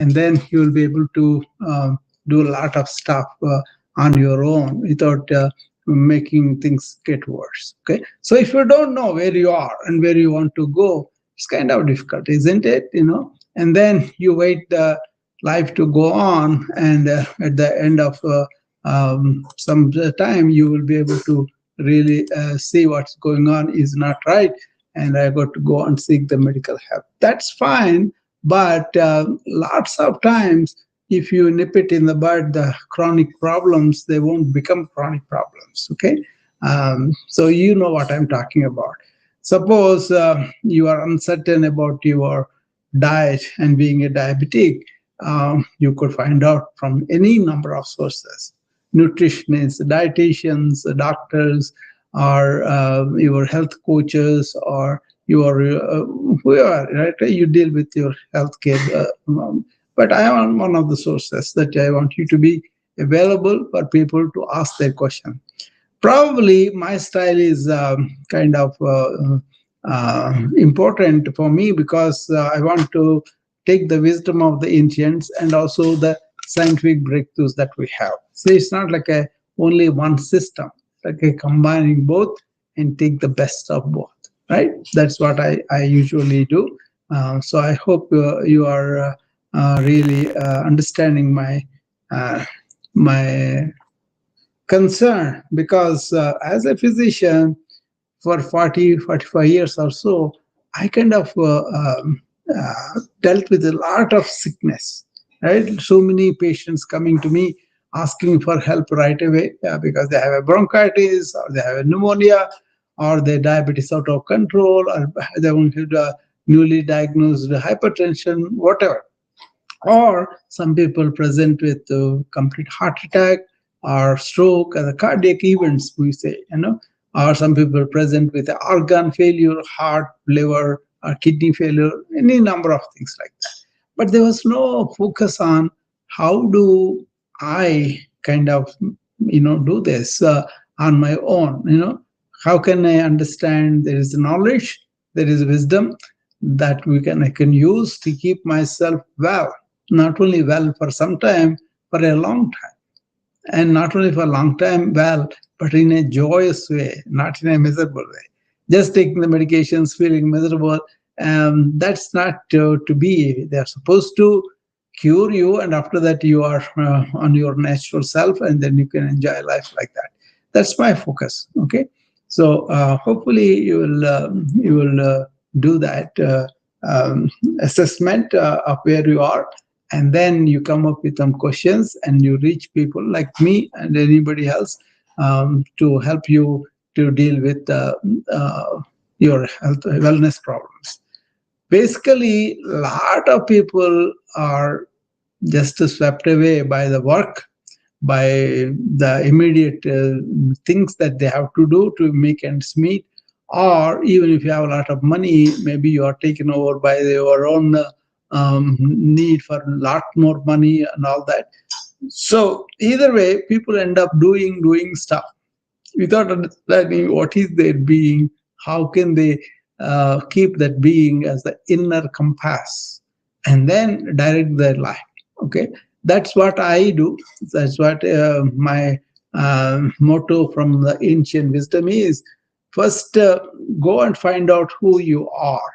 and then you will be able to do a lot of stuff on your own without making things get worse. Okay, so if you don't know where you are and where you want to go, it's kind of difficult, isn't it? And then you wait the life to go on, and at the end of some time, you will be able to really see what's going on is not right, and I got to go and seek the medical help. That's fine, but lots of times, if you nip it in the bud, the chronic problems, they won't become chronic problems. Okay, so you know what I'm talking about. Suppose you are uncertain about your diet, and being a diabetic, you could find out from any number of sources: nutritionists, dietitians, doctors, or your health coaches, or your whoever, right? You deal with your healthcare. But I am one of the sources that I want you to be available for people to ask their question. Probably my style is kind of important for me, because I want to take the wisdom of the ancients and also the scientific breakthroughs that we have. So it's not like a only one system, like a combining both and take the best of both. Right? That's what I usually do. So I hope you are really understanding uh, my concern, because as a physician for 40, 45 years or so, I kind of dealt with a lot of sickness, right? So many patients coming to me asking for help right away, because they have a bronchitis, or they have a pneumonia, or their diabetes out of control, or they want to newly diagnosed hypertension, whatever. Or some people present with complete heart attack or stroke, the cardiac events, we say, or some people present with organ failure, heart, liver, or kidney failure, any number of things like that. But there was no focus on how do I kind of, do this on my own. How can I understand? There is knowledge, there is wisdom that I can use to keep myself well, not only well for some time, for a long time. And not only for a long time, well, but in a joyous way, not in a miserable way. Just taking the medications, feeling miserable, that's not to be. They're supposed to cure you, and after that, you are on your natural self, and then you can enjoy life like that. That's my focus. Okay, so hopefully you will do that assessment of where you are, and then you come up with some questions, and you reach people like me and anybody else to help you to deal with your health wellness problems. Basically, a lot of people are just swept away by the work, by the immediate things that they have to do to make ends meet. Or even if you have a lot of money, maybe you are taken over by your own need for a lot more money and all that. So either way, people end up doing stuff without understanding what is their being, how can they keep that being as the inner compass, and then direct their life. Okay, that's what I do. That's what my motto from the ancient wisdom is. First, go and find out who you are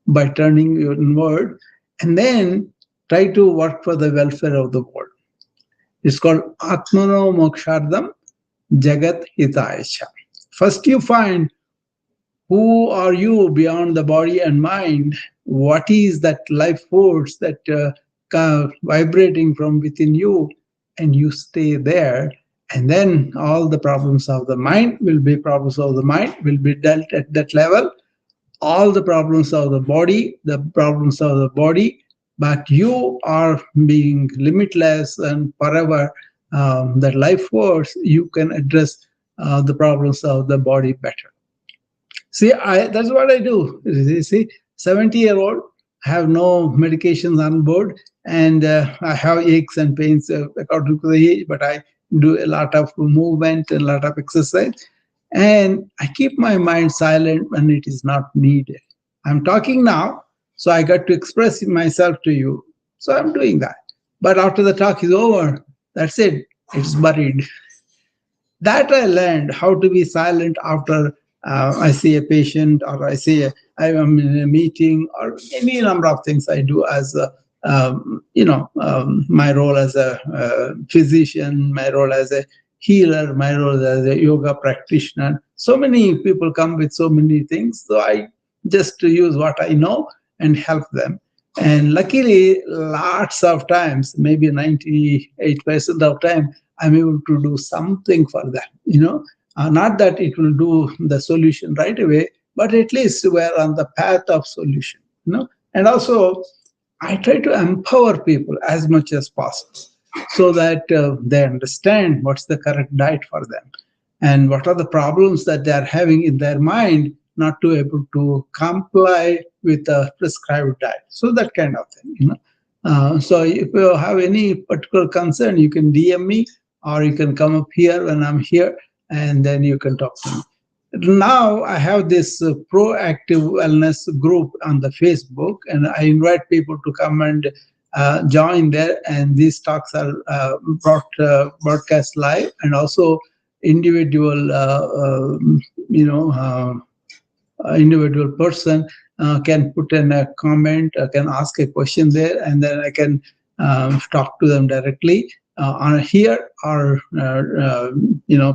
by turning your inward, and then try to work for the welfare of the world. It's called Atmano Mokshardam Jagat Hitayasha. First, you find who are you beyond the body and mind. What is that life force that vibrating from within you, and you stay there. And then all the problems of the mind will be problems of the mind, will be dealt at that level. All the problems of the problems of the body, but you are being limitless and forever. That life force, you can address the problems of the body better. See, that's what I do. You see, 70-year-old, have no medications on board, and I have aches and pains according to the age, but I do a lot of movement and a lot of exercise, and I keep my mind silent when it is not needed. I'm talking now, so I got to express myself to you. So I'm doing that. But after the talk is over, that's it. It's buried. That I learned how to be silent after I see a patient, or I am in a meeting, or any number of things I do as a, my role as a physician, my role as a healer, my role as a yoga practitioner. So many people come with so many things, so I just use what I know and help them. And luckily, lots of times, maybe 98% of time, I'm able to do something for them. Not that it will do the solution right away, but at least we're on the path of solution. And also, I try to empower people as much as possible, so that they understand what's the correct diet for them, and what are the problems that they are having in their mind, not to able to comply with a prescribed diet. So that kind of thing. So if you have any particular concern, you can DM me, or you can come up here when I'm here, and then you can talk to me. Now I have this proactive wellness group on the Facebook, and I invite people to come and join there. And these talks are broadcast live, and also individual, individual person can put in a comment, can ask a question there, and then I can talk to them directly on here, or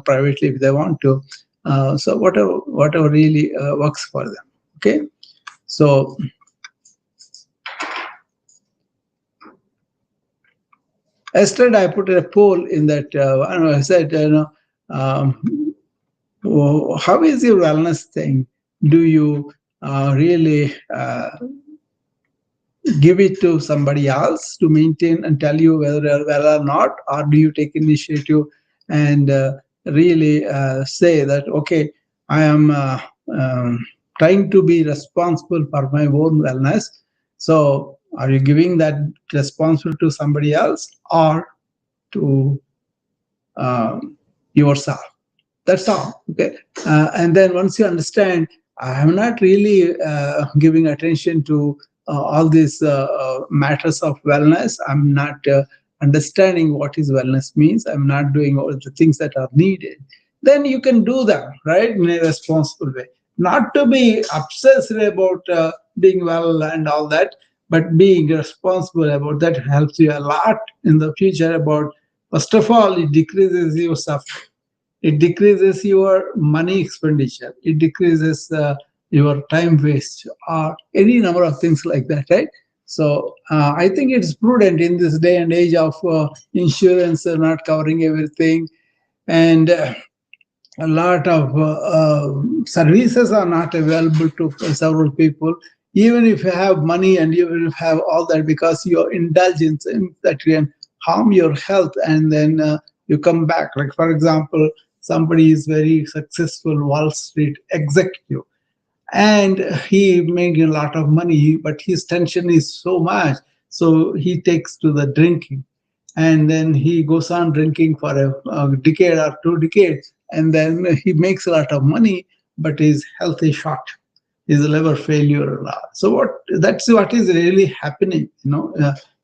privately if they want to. So whatever really works for them. Okay. So yesterday I put a poll in that. I don't know. I said, how is your wellness thing? Do you really give it to somebody else to maintain and tell you whether you're well or not, or do you take initiative and really say that, okay, I am trying to be responsible for my own wellness? So are you giving that responsibility to somebody else, or to yourself? That's all. Okay. And then once you understand, I'm not really giving attention to all these matters of wellness. I'm not understanding what is wellness means. I'm not doing all the things that are needed. Then you can do them, right, in a responsible way. Not to be obsessed about being well and all that, but being responsible about that helps you a lot in the future. About, first of all, it decreases your suffering, it decreases your money expenditure, it decreases your time waste, or any number of things like that, right? So I think it's prudent in this day and age of insurance not covering everything, and a lot of services are not available to several people. Even if you have money and even if you have all that, because your indulgence in that can harm your health, and then you come back. Like, for example, somebody is very successful Wall Street executive, and he made a lot of money, but his tension is so much, so he takes to the drinking, and then he goes on drinking for a decade or 2 decades, and then he makes a lot of money, but his health is shot, his liver failure. So that's what is really happening.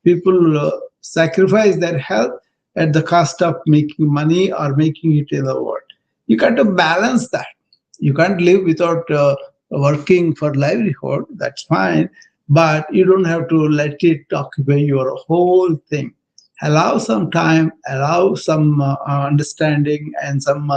People sacrifice their health at the cost of making money or making it in the world. You got to balance that. You can't live without working for livelihood. That's fine, but you don't have to let it occupy your whole thing. Allow some time, allow some understanding, and some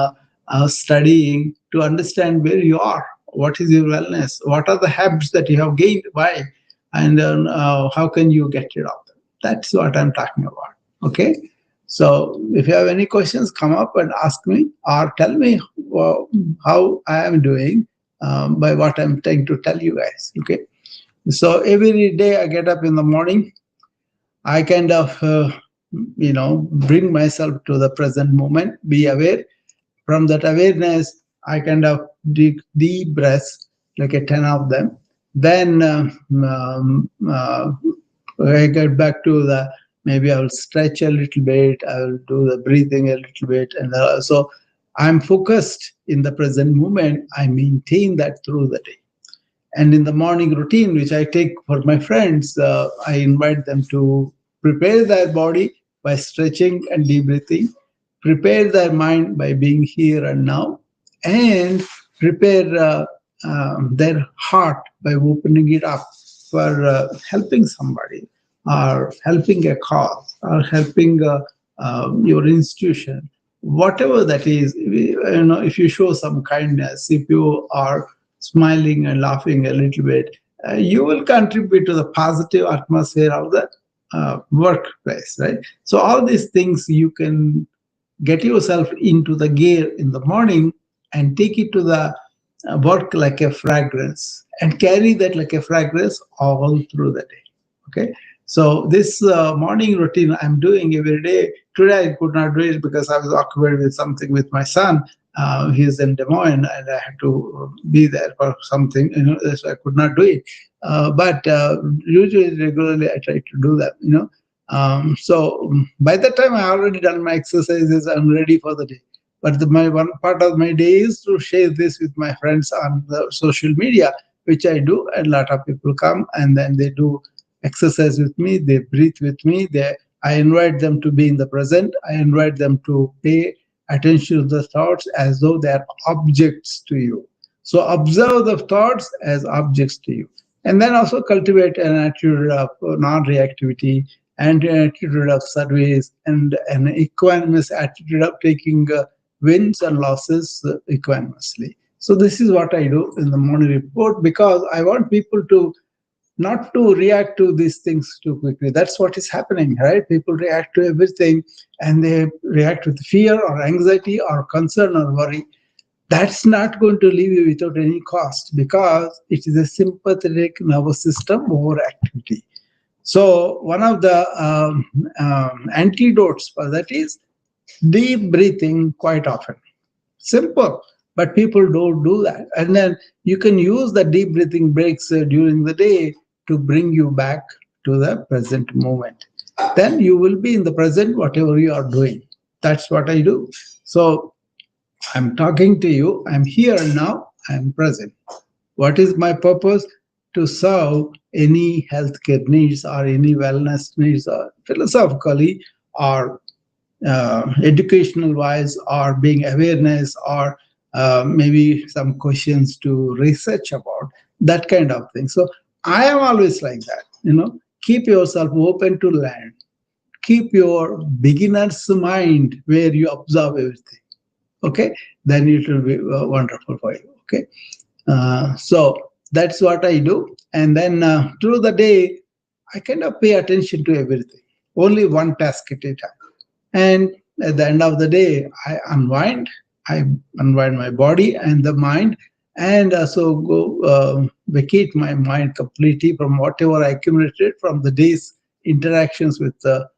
studying to understand where you are, what is your wellness, what are the habits that you have gained, why, and then how can you get rid of them. That's what I'm talking about. Okay. So if you have any questions, come up and ask me, or tell me how I am doing by what I'm trying to tell you guys. Okay. So every day I get up in the morning, I kind of bring myself to the present moment, be aware. From that awareness, I kind of take deep breaths, like a 10 of them. Then I get back to the, maybe I will stretch a little bit, I will do the breathing a little bit. And so I'm focused in the present moment. I maintain that through the day. And in the morning routine, which I take for my friends, I invite them to prepare their body by stretching and deep breathing, prepare their mind by being here and now, and prepare their heart by opening it up for helping somebody, or helping a cause, or helping your institution, whatever that is. If you show some kindness, if you are smiling and laughing a little bit, you will contribute to the positive atmosphere of the workplace, right? So all these things you can get yourself into the gear in the morning and take it to the work like a fragrance, and carry that like a fragrance all through the day. Okay. So this morning routine I'm doing every day. Today I could not do it because I was occupied with something with my son. He's in Des Moines and I had to be there for something, so I could not do it. But usually, regularly, I try to do that, So by the time I already done my exercises, I'm ready for the day. But my one part of my day is to share this with my friends on the social media, which I do. And a lot of people come and then they do exercise with me, they breathe with me. I invite them to be in the present. I invite them to pay attention to the thoughts as though they are objects to you. So observe the thoughts as objects to you. And then also cultivate an attitude of non-reactivity and an attitude of service and an equanimous attitude of taking wins and losses equanimously. So this is what I do in the morning report, because I want people to not to react to these things too quickly. That's what is happening, right? People react to everything, and they react with fear or anxiety or concern or worry. That's not going to leave you without any cost, because it is a sympathetic nervous system overactivity. So one of the antidotes for that is deep breathing quite often. Simple, but people don't do that. And then you can use the deep breathing breaks during the day to bring you back to the present moment. Then you will be in the present, whatever you are doing. That's what I do. So I'm talking to you, I'm here now, I'm present. What is my purpose? To serve any healthcare needs or any wellness needs, or philosophically, or educational wise, or being awareness, or maybe some questions to research about, that kind of thing. So I am always like that. Keep yourself open to learn. Keep your beginner's mind where you observe everything. Okay, then it will be wonderful for you. Okay. So that's what I do. And then through the day, I kind of pay attention to everything, only one task at a time. And at the end of the day, I unwind my body and the mind, and also go vacate my mind completely from whatever I accumulated from the day's interactions with the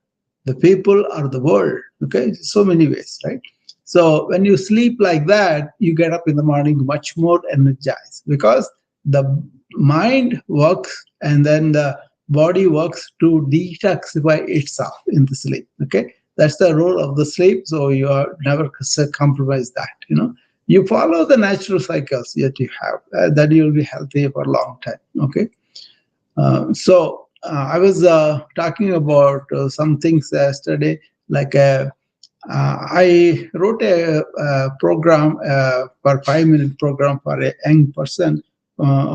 people or the world. Okay, so many ways, right? So when you sleep like that, you get up in the morning much more energized, because the mind works and then the body works to detoxify itself in the sleep. Okay, that's the role of the sleep. So you are never compromise that. You follow the natural cycles that you have, that you will be healthy for a long time. Okay. So I was talking about some things yesterday, like I wrote a program, for 5 minute program for a young person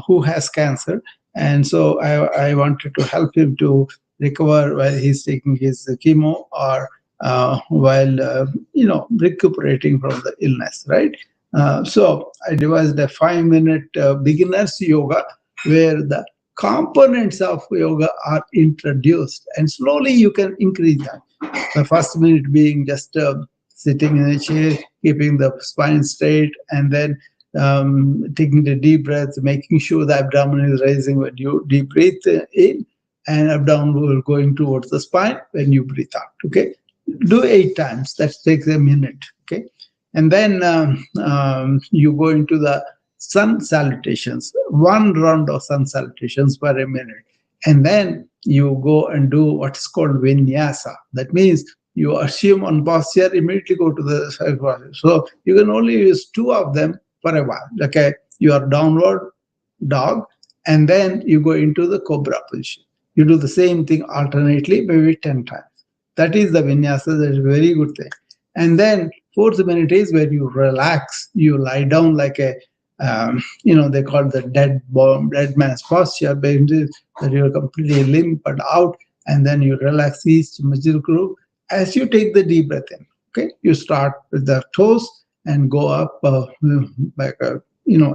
who has cancer, and so I wanted to help him to recover while he's taking his chemo, or while recuperating from the illness, right? So I devised a 5 minute beginners yoga, where the components of yoga are introduced, and slowly you can increase that. The first minute being just sitting in a chair, keeping the spine straight, and then taking the deep breaths, making sure the abdomen is rising when you deep breathe in, and abdomen will going towards the spine when you breathe out. Okay, do 8 times. That takes a minute. Okay, and then you go into the sun salutations, one round of sun salutations per a minute. And then you go and do what's called vinyasa. That means you assume on posture, immediately go to the side posture. So you can only use two of them for a while. Okay, you are downward dog, and then you go into the cobra position. You do the same thing alternately, maybe 10 times. That is the vinyasa. That is a very good thing. And then fourth minute is where you relax. You lie down like a, they call it the dead man's posture, that you're completely limp and out, and then you relax each muscle group as you take the deep breath in. Okay, you start with the toes and go up like a,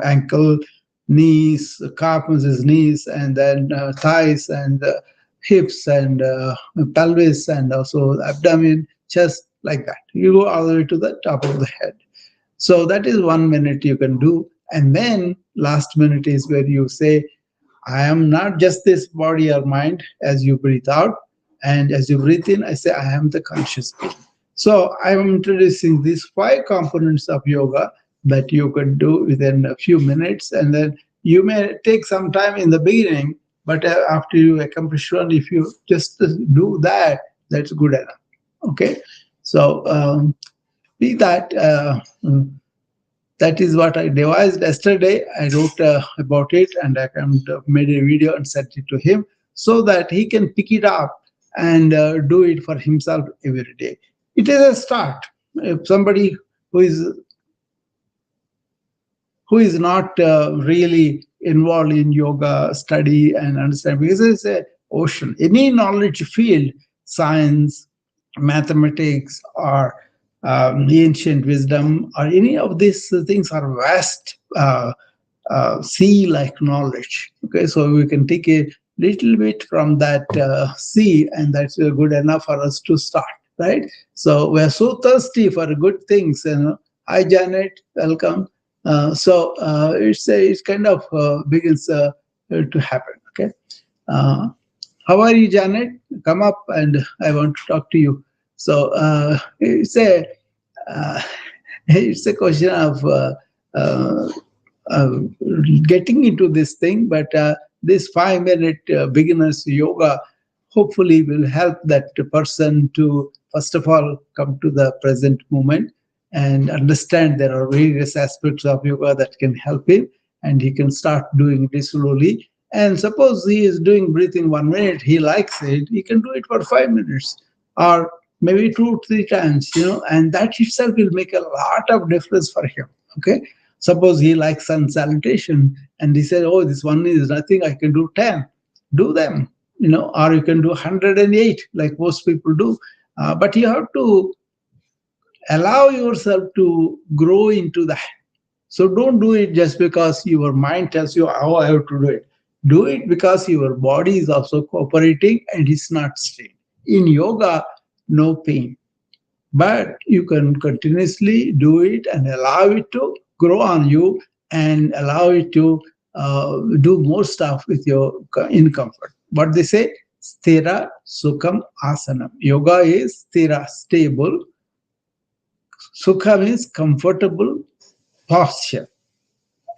ankle, knees, calf muscles, knees, and then thighs and hips and pelvis and also abdomen, chest, like that. You go all the way to the top of the head. So that is 1 minute you can do. And then last minute is where you say, I am not just this body or mind as you breathe out. And as you breathe in, I say, I am the conscious being. So I am introducing these five components of yoga that you can do within a few minutes. And then you may take some time in the beginning, but after you accomplish one, if you just do that, that's good enough. Okay. So be that. That is what I devised yesterday. I wrote about it, and I made a video and sent it to him so that he can pick it up and do it for himself every day. It is a start. If somebody who is who is not really involved in yoga study and understand, because it's a ocean. Any knowledge field, science, mathematics, or ancient wisdom, or any of these things are vast sea-like knowledge. Okay, so we can take a little bit from that sea, and that's good enough for us to start, right? So we're so thirsty for good things. Hi, Janet, welcome. It's kind of begins to happen. Okay. Uh, how are you, Janet? Come up, and I want to talk to you. So uh, it's a question of uh, uh, getting into this thing, but this 5 minute beginners yoga hopefully will help that person to, first of all, come to the present moment and understand there are various aspects of yoga that can help him, and he can start doing it slowly. And suppose he is doing breathing 1 minute, he likes it, he can do it for 5 minutes or maybe 2 3 times, and that itself will make a lot of difference for him. Okay. Suppose he likes sun salutation and he said, oh, this one is nothing, I can do 10. Do them, or you can do 108 like most people do. But you have to allow yourself to grow into that. So don't do it just because your mind tells you how I have to do it. Do it because your body is also cooperating and it's not strained. In yoga, no pain, but you can continuously do it and allow it to grow on you and allow it to do more stuff with your in comfort. What they say, sthira sukham asanam. Yoga is sthira, stable. Sukha means comfortable posture,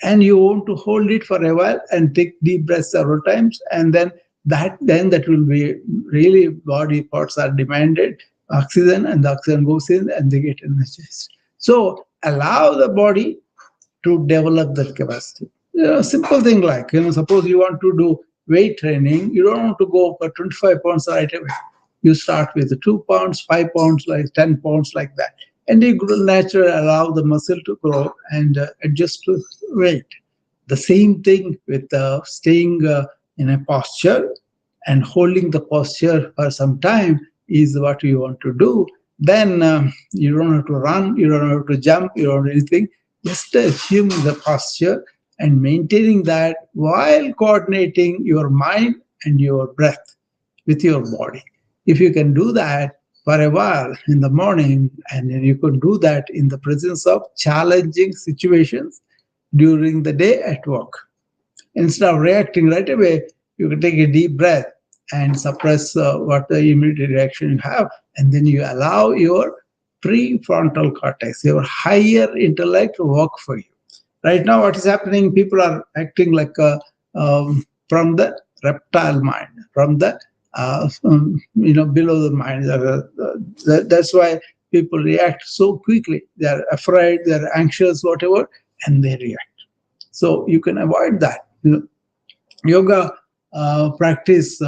and you want to hold it for a while and take deep breaths several times, and then that will be really, body parts are demanded oxygen, and the oxygen goes in and they get energized. So allow the body to develop that capacity. Simple thing like, suppose you want to do weight training, you don't want to go for 25 pounds right away. You start with 2 pounds, 5 pounds, like 10 pounds, like that. And you naturally allow the muscle to grow and adjust to weight. The same thing with staying in a posture and holding the posture for some time is what you want to do. Then you don't have to run, you don't have to jump, you don't have anything. Just assuming the posture and maintaining that while coordinating your mind and your breath with your body. If you can do that for a while in the morning, and then you could do that in the presence of challenging situations during the day at work, instead of reacting right away, you can take a deep breath and suppress what the immediate reaction you have, and then you allow your prefrontal cortex, your higher intellect, to work for you. Right now, what is happening? People are acting like from the reptile mind, from the below the mind. That's why people react so quickly. They are afraid, they are anxious, whatever, and they react. So you can avoid that. yoga practice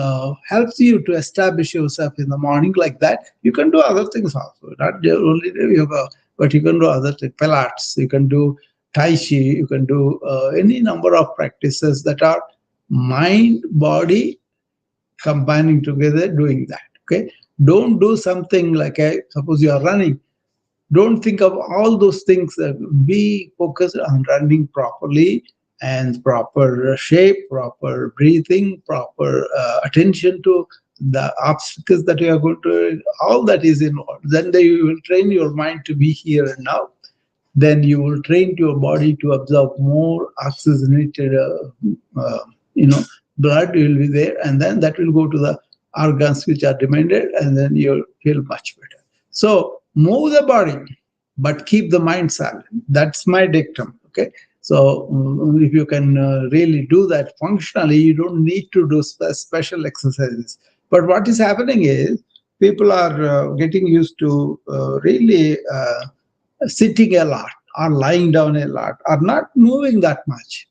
helps you to establish yourself in the morning like that. You can do other things also, not only do yoga, but you can do other things, Pilates, you can do Tai Chi, you can do any number of practices that are mind, body, combining together, doing that. Okay. Don't do something like, suppose you are running, don't think of all those things. Be focused on running properly and proper shape, proper breathing, proper attention to the obstacles that you are going to, all that is involved. Then you will train your mind to be here and now. Then you will train your body to absorb more oxygenated uh, you know blood will be there, and then that will go to the organs which are demanded, and then you'll feel much better. So move the body, but keep the mind silent. That's my dictum. Okay. So if you can really do that functionally, you don't need to do special exercises. But what is happening is people are getting used to really sitting a lot or lying down a lot or not moving that much,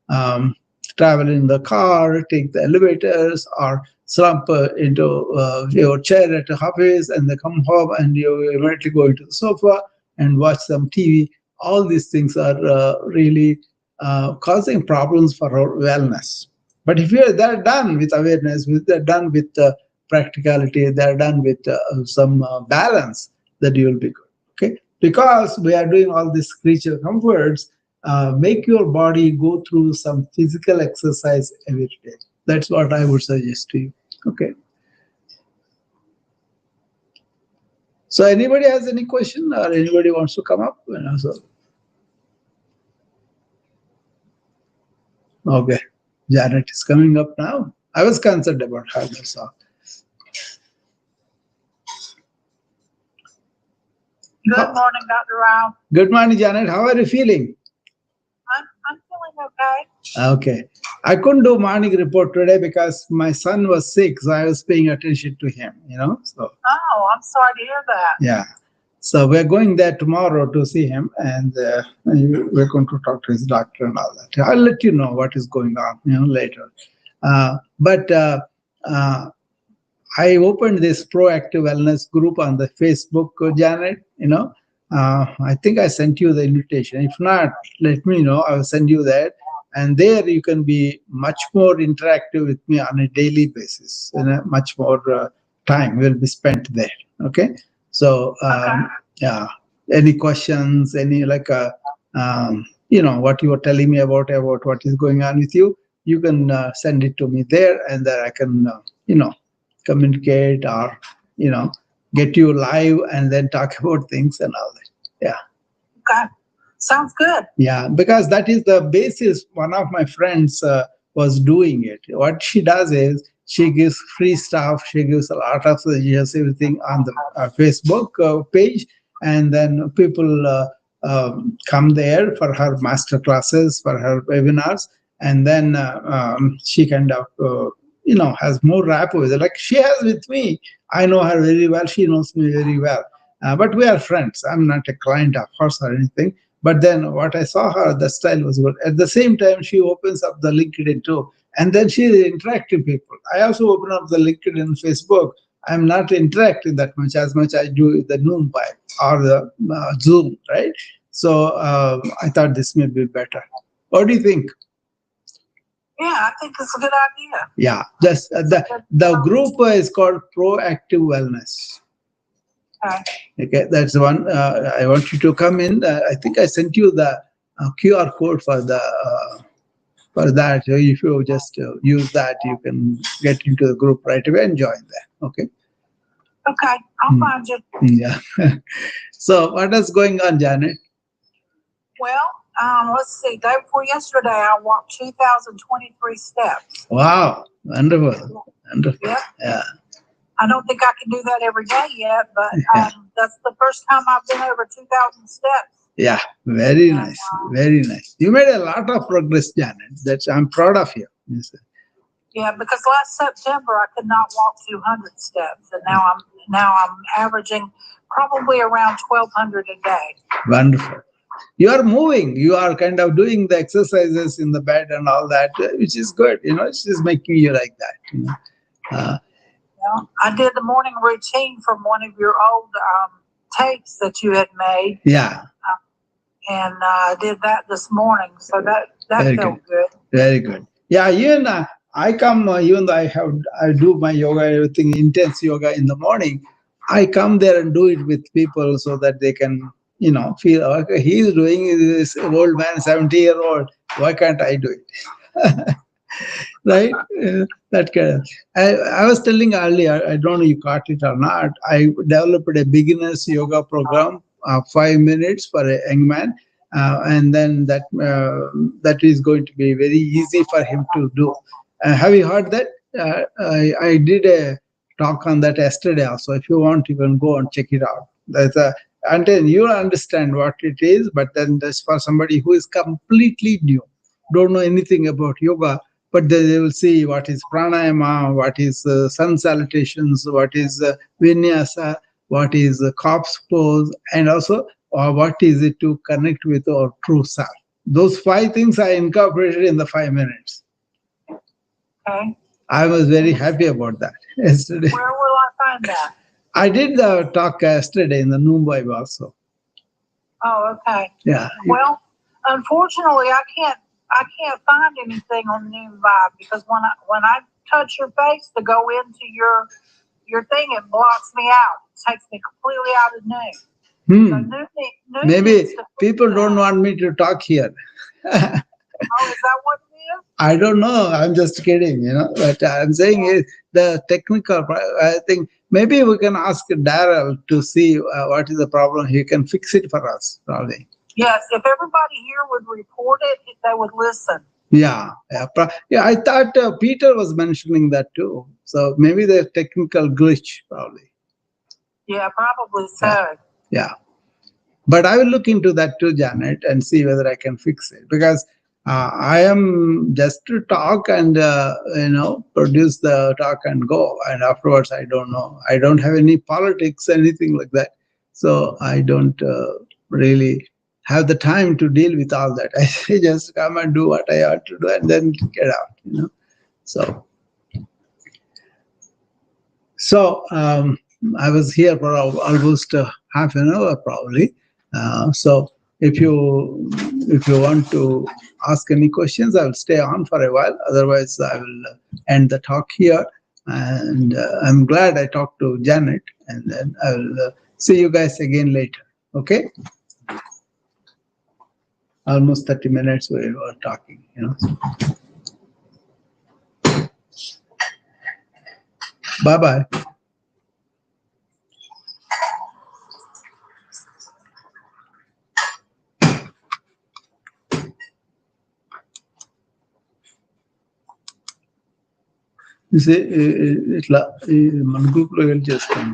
um, travel in the car, take the elevators, or slump into your chair at the office, and they come home and you immediately go into the sofa and watch some TV. All these things are really causing problems for our wellness. But if they're done with awareness, they're done with practicality, they're done with some balance, that you will be good. Okay, because we are doing all these creature comforts, make your body go through some physical exercise every day. That's what I would suggest to you. Okay. So anybody has any question or anybody wants to come up? So, okay. Janet is coming up now. I was concerned about her. That's all. Good morning, Dr. Rao. Good morning, Janet. How are you feeling? I'm feeling okay. Okay. I couldn't do morning report today because my son was sick, so I was paying attention to him, So, Oh, I'm sorry to hear that. yeah. So we're going there tomorrow to see him, and we're going to talk to his doctor and all that. I'll let you know what is going on, later. But I opened this proactive wellness group on the Facebook, Janet. I think I sent you the invitation. If not, let me know. I will send you that. And there you can be much more interactive with me on a daily basis. Much more time will be spent there. Okay. So, yeah. Any questions? Any what you were telling me about what is going on with you? You can send it to me there, and then I can, communicate or get you live and then talk about things and all that. Yeah. Okay. Sounds good. Yeah, because that is the basis. One of my friends was doing it. What she does is she gives free stuff. She gives a lot of suggestions, everything on the Facebook page, and then people come there for her master classes, for her webinars, and then she kind of has more rapport with it. Like she has with me. I know her very well. She knows me very well. But we are friends. I'm not a client of hers or anything. But then what I saw her, the style was good. At the same time, she opens up the LinkedIn too. And then she is interacting people. I also open up the LinkedIn and Facebook. I'm not interacting that much I do with the Noom vibe or the Zoom, right? So I thought this may be better. What do you think? Yeah, I think it's a good idea. Yeah, just the group is called Proactive Wellness. Okay, that's one. I want you to come in. I think I sent you the QR code for that. So if you just use that, you can get into the group right away and join that. Okay. Okay, I'll find you. Yeah. So what is going on, Janet? Well, let's see. Day before yesterday, I walked 2,023 steps. Wow, wonderful, wonderful. Yep. Yeah. I don't think I can do that every day yet, but that's the first time I've been over 2,000 steps. Yeah, very nice, very nice. You made a lot of progress, Janet. I'm proud of you. Yes. Yeah, because last September I could not walk 200 steps, and now I'm averaging probably around 1,200 a day. Wonderful. You are moving, you are kind of doing the exercises in the bed and all that, which is good, it's just making you like that. Uh, Well, I did the morning routine from one of your old tapes that you had made, yeah, and I did that this morning, so that very good. felt good. Very good. Yeah, even I come, even though I do my yoga, everything, intense yoga in the morning, I come there and do it with people so that they can, feel, okay, he's doing this, old man, 70-year-old. Why can't I do it? Right? That kind of. I was telling earlier, I don't know you caught it or not. I developed a beginners yoga program, 5 minutes for a young man, and then that is going to be very easy for him to do. Have you heard that? I did a talk on that yesterday also. If you want, you can go and check it out. And then you'll understand what it is. But then that's for somebody who is completely new, don't know anything about yoga, but they will see what is pranayama, what is sun salutations, what is vinyasa, what is corpse pose, and also what is it to connect with our true self. Those 5 things I incorporated in the 5 minutes. Okay. I was very happy about that yesterday. Where will I find that? I did the talk yesterday in the Mumbai also. Oh, okay. Yeah. Well, unfortunately, I can't find anything on New Vibe because when I touch your face to go into your thing, it blocks me out. It takes me completely out of New. So New Maybe needs to people don't want me to talk here. Oh, is that what it is? I don't know. I'm just kidding, But I'm saying is the technical. I think maybe we can ask Daryl to see what is the problem. He can fix it for us, probably. Yes, if everybody here would report it, they would listen. Yeah, yeah, yeah. I thought Peter was mentioning that too. So maybe the technical glitch, probably. Yeah, probably so. Yeah. But I will look into that too, Janet, and see whether I can fix it, because I am just to talk and produce the talk and go, and afterwards I don't know. I don't have any politics, anything like that, so I don't really have the time to deal with all that. I just come and do what I ought to do and then get out. So. So I was here for almost half an hour, probably. So if you want to ask any questions, I will stay on for a while. Otherwise, I will end the talk here. And I'm glad I talked to Janet, and then I will see you guys again later. Okay? Almost 30 minutes we were talking. Bye bye. ఇట్లా ఈ మన గ్రూప్లో వెళ్ళి చేస్తాం.